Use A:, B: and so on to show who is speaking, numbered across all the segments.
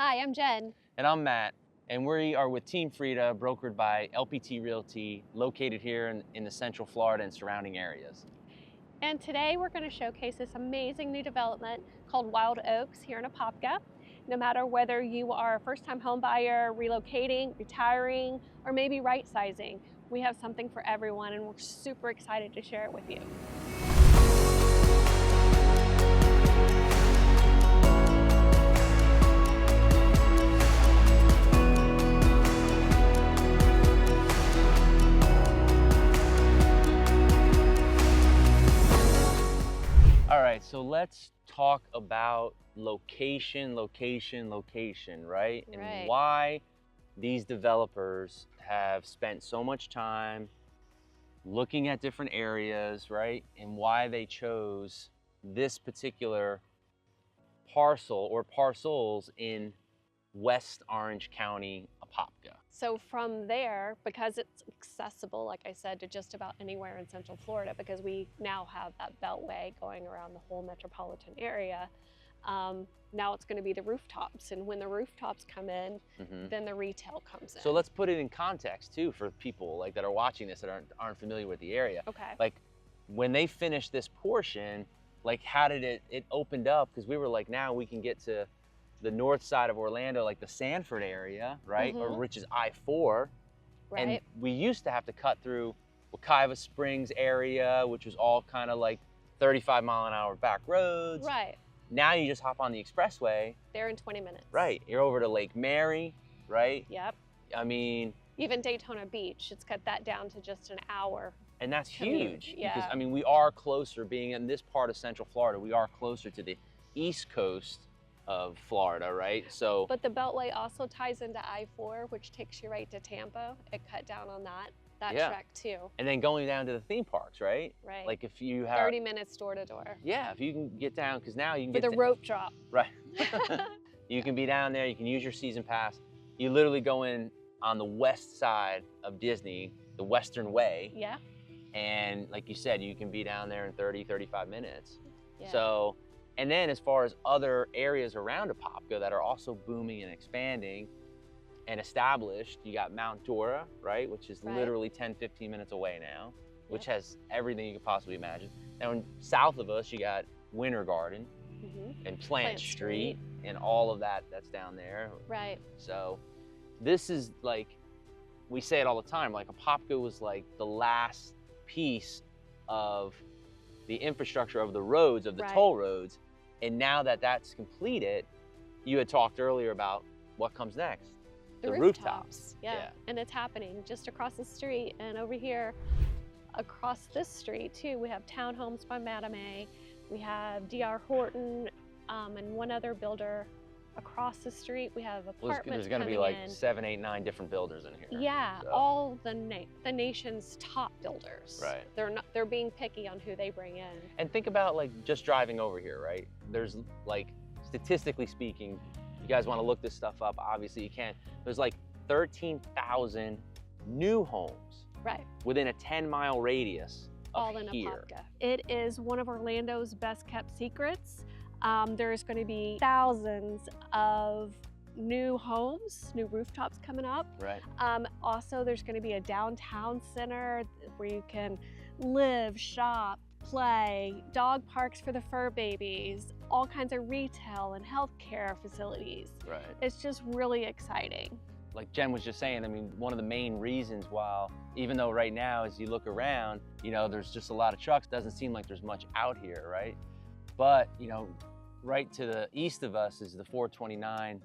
A: Hi, I'm Jen.
B: And I'm Matt, and we are with Team Frida, brokered by LPT Realty, located here in the Central Florida and surrounding areas.
A: And today we're going to showcase this amazing new development called Wyld Oaks here in Apopka. No matter whether you are a first-time home buyer, relocating, retiring, or maybe right-sizing, we have something for everyone, and we're super excited to share it with you.
B: All right, so let's talk about location, right? And why these developers have spent so much time looking at different areas, right? And why they chose this particular parcel or parcels in West Orange County, Apopka.
A: So from there, because it's accessible, like I said, to just about anywhere in Central Florida, because we now have that beltway going around the whole metropolitan area, now it's going to be the rooftops. And when the rooftops come in, then the retail comes in.
B: So let's put it in context too for people like that are watching this that aren't familiar with the area.
A: Okay.
B: Like when they finished this portion, like how did it opened up? Because we were like, now we can get to the north side of Orlando, like the Sanford area, right? Or which is I-4.
A: Right.
B: And we used to have to cut through Wekiva Springs area, which was all kind of like 35-mile-an-hour back roads.
A: Right.
B: Now you just hop on the expressway.
A: There in 20 minutes.
B: Right. You're over to Lake Mary, right?
A: Yep.
B: I mean,
A: even Daytona Beach, it's cut that down to just an hour.
B: And that's huge.
A: Yeah.
B: Because I mean, we are closer, being in this part of Central Florida, we are closer to the East Coast of Florida, right? So,
A: but the Beltway also ties into I-4, which takes you right to Tampa. It cut down on that track too.
B: And then going down to the theme parks, right?
A: Right.
B: Like if you have
A: 30 minutes door to door.
B: Yeah, if you can get down, because now you can
A: with
B: get
A: a rope drop.
B: Right. You can be down there. You can use your season pass. You literally go in on the west side of Disney, the Western Way.
A: Yeah.
B: And like you said, you can be down there in 30, 35 minutes.
A: Yeah.
B: So. And then as far as other areas around Apopka that are also booming and expanding and established, you got Mount Dora, right? Which is literally 10, 15 minutes away now, which has everything you could possibly imagine. Now south of us, you got Winter Garden and Plant Street and all of that's down there.
A: Right.
B: So this is like, we say it all the time, like Apopka was like the last piece of the infrastructure of the roads, of the toll roads. And now that that's completed, you had talked earlier about what comes next.
A: The rooftops. Yeah. And it's happening just across the street. And over here, across this street too, we have townhomes by Madame A. We have D.R. Horton and one other builder. Across the street, we have apartments.
B: There's going to be like 7, 8, 9 different builders in here.
A: Yeah, so. All the nation's top builders.
B: Right.
A: They're being picky on who they bring in.
B: And think about like just driving over here, right? There's like, statistically speaking, you guys want to look this stuff up, obviously you can. There's like 13,000 new homes.
A: Right.
B: Within a 10-mile radius of
A: all in
B: here.
A: Apopka. It is one of Orlando's best kept secrets. There's going to be thousands of new homes, new rooftops coming up.
B: Right.
A: Also, there's going to be a downtown center where you can live, shop, play, dog parks for the fur babies, all kinds of retail and healthcare facilities.
B: Right.
A: It's just really exciting.
B: Like Jen was just saying, I mean, one of the main reasons why, even though right now as you look around, you know, there's just a lot of trucks, doesn't seem like there's much out here, right? But, you know, right to the east of us is the 429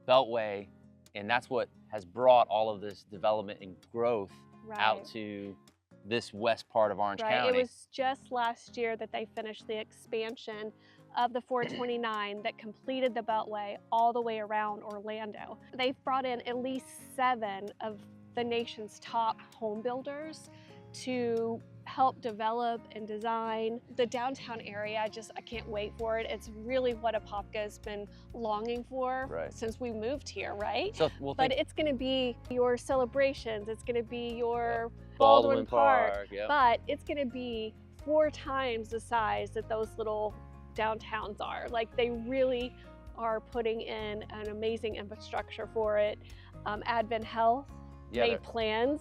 B: Beltway, and that's what has brought all of this development and growth out to this west part of Orange County.
A: It was just last year that they finished the expansion of the 429 that completed the Beltway all the way around Orlando. They've brought in at least 7 of the nation's top home builders to help develop and design the downtown area. I can't wait for it. It's really what Apopka has been longing for since we moved here, right?
B: So
A: but it's going to be your celebrations. It's going to be your Baldwin Park. But it's going to be 4 times the size that those little downtowns are. Like, they really are putting in an amazing infrastructure for it. Advent Health made plans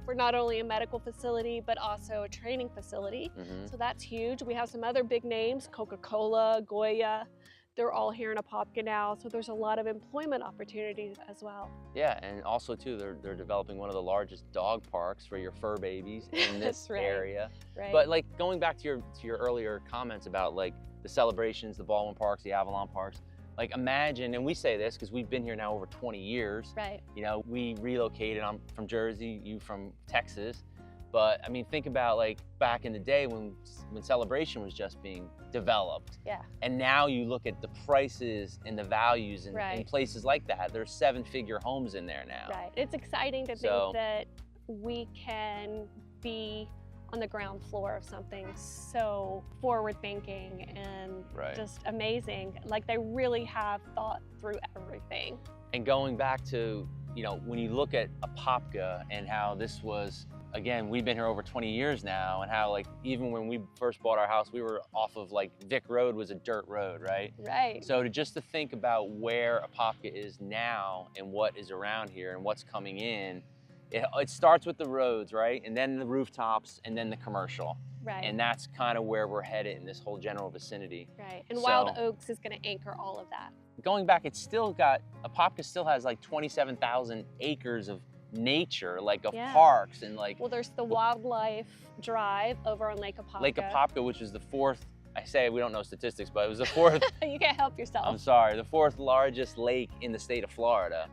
A: for not only a medical facility, but also a training facility. So that's huge. We have some other big names, Coca-Cola, Goya. They're all here in Apopka now, so there's a lot of employment opportunities as well.
B: Yeah, and also too, they're developing one of the largest dog parks for your fur babies in this area. But like going back to your earlier comments about like the celebrations, the Baldwin parks, the Avalon parks, like imagine, and we say this because we've been here now over 20 years. You know, we relocated. I'm from Jersey, you from Texas. But I mean, think about like back in the day when Celebration was just being developed. And now you look at the prices and the values in places like that. There's 7-figure homes in there now.
A: It's exciting to think that we can be on the ground floor of something so forward thinking and just amazing. Like they really have thought through everything.
B: And going back to, you know, when you look at Apopka and how this was, again, we've been here over 20 years now, and how like even when we first bought our house, we were off of like Vic Road was a dirt road, right? So just to think about where Apopka is now and what is around here and what's coming in, it starts with the roads, right? And then the rooftops and then the commercial. And that's kind of where we're headed in this whole general vicinity.
A: And Wyld Oaks is going to anchor all of that.
B: Going back, it's still got, Apopka still has like 27,000 acres of nature, like of parks and like.
A: Well, there's the wildlife drive over on Lake Apopka.
B: Lake Apopka, which is the 4th, I say we don't know statistics, but it was the 4th.
A: You can't help yourself.
B: I'm sorry, the 4th largest lake in the state of Florida.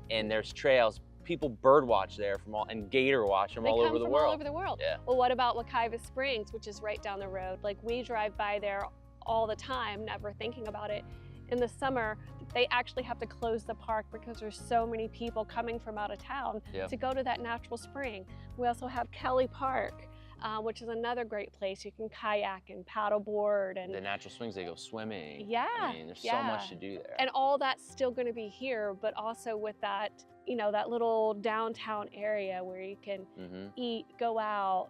B: And there's trails. People bird watch there from all, and gator watch from all over the world.
A: All over the world. Well, what about Wekiva Springs, which is right down the road? Like we drive by there all the time, never thinking about it. In the summer, they actually have to close the park because there's so many people coming from out of town to go to that natural spring. We also have Kelly Park, which is another great place. You can kayak and paddleboard. And
B: the natural springs, they go swimming.
A: I
B: mean, there's so much to do there.
A: And all that's still going to be here, but also with that, you know, that little downtown area where you can eat, go out.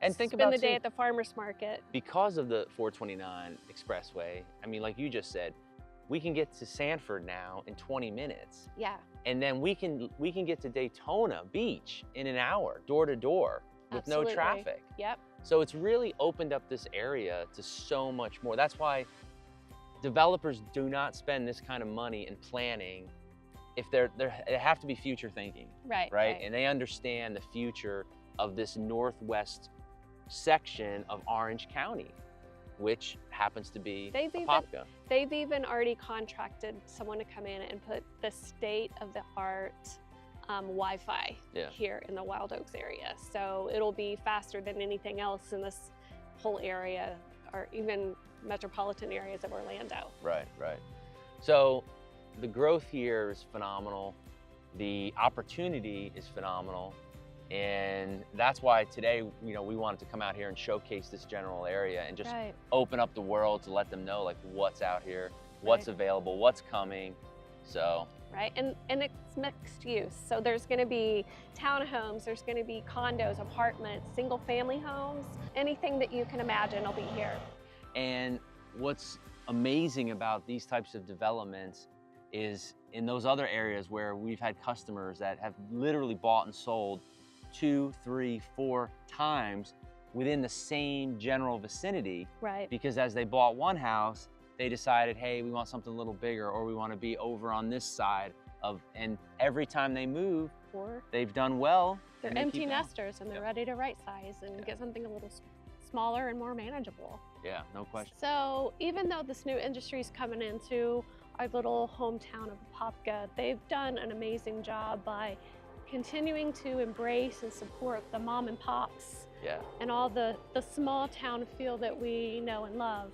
B: And think
A: spend
B: about
A: the day at the farmer's market.
B: Because of the 429 expressway, I mean, like you just said, we can get to Sanford now in 20 minutes. And then we can get to Daytona Beach in an hour, door to door, with no traffic. So it's really opened up this area to so much more. That's why developers do not spend this kind of money in planning if they have to be future thinking. And they understand the future of this northwest section of Orange County, which happens to be Apopka.
A: They've even already contracted someone to come in and put the state-of-the-art Wi-Fi here in the Wyld Oaks area. So it'll be faster than anything else in this whole area, or even metropolitan areas of Orlando.
B: So the growth here is phenomenal. The opportunity is phenomenal. And that's why today, you know, we wanted to come out here and showcase this general area and just open up the world to let them know like what's out here, what's available, what's coming. So
A: and it's mixed use. So there's going to be townhomes, there's going to be condos, apartments, single family homes, anything that you can imagine will be here. And
B: what's amazing about these types of developments is in those other areas where we've had customers that have literally bought and sold 2, 3, 4 times within the same general vicinity. Because as they bought one house, they decided, hey, we want something a little bigger, or we want to be over on this side of, and every time they move, they've done well.
A: They're empty nesters and they're ready to right size and get something a little smaller and more manageable.
B: No question.
A: So even though this new industry is coming into our little hometown of Apopka, they've done an amazing job by continuing to embrace and support the mom and pops and all the small town feel that we know and love.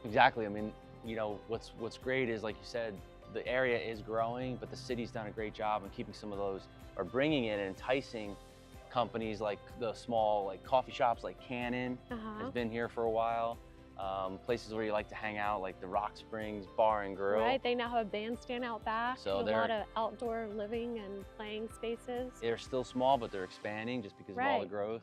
B: Exactly. I mean, you know, what's great is, like you said, the area is growing, but the city's done a great job in keeping some of those, or bringing in and enticing companies like the small like coffee shops like Cannon has been here for a while. Places where you like to hang out, like the Rock Springs Bar and Grill.
A: They now have a bandstand out back.
B: So
A: a lot of outdoor living and playing spaces.
B: They're still small, but they're expanding just because of all the growth.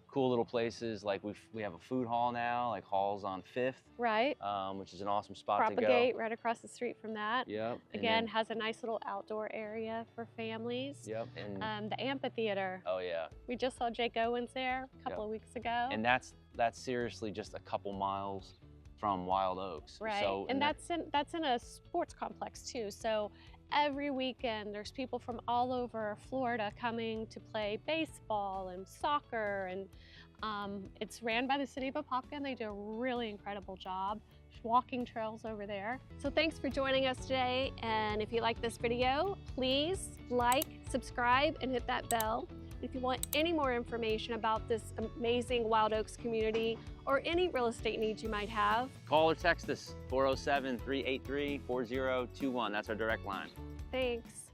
B: Cool little places, like we have a food hall now, like Hall's on 5th,
A: Right.
B: which is an awesome spot to go.
A: Propagate right across the street from that.
B: Yep.
A: Again, has a nice little outdoor area for families.
B: Yep. And
A: The amphitheater.
B: oh yeah.
A: We just saw Jake Owens there a couple of weeks ago.
B: And that's seriously just a couple miles from Wyld Oaks.
A: Right.
B: So,
A: and that's in a sports complex too. So every weekend there's people from all over Florida coming to play baseball and soccer, and it's ran by the city of Apopka, and they do a really incredible job. There's walking trails over there. So thanks for joining us today, and if you like this video, please like, subscribe, and hit that bell. If you want any more information about this amazing Wyld Oaks community or any real estate needs you might have,
B: call or text us 407-383-4021. That's our direct line.
A: Thanks.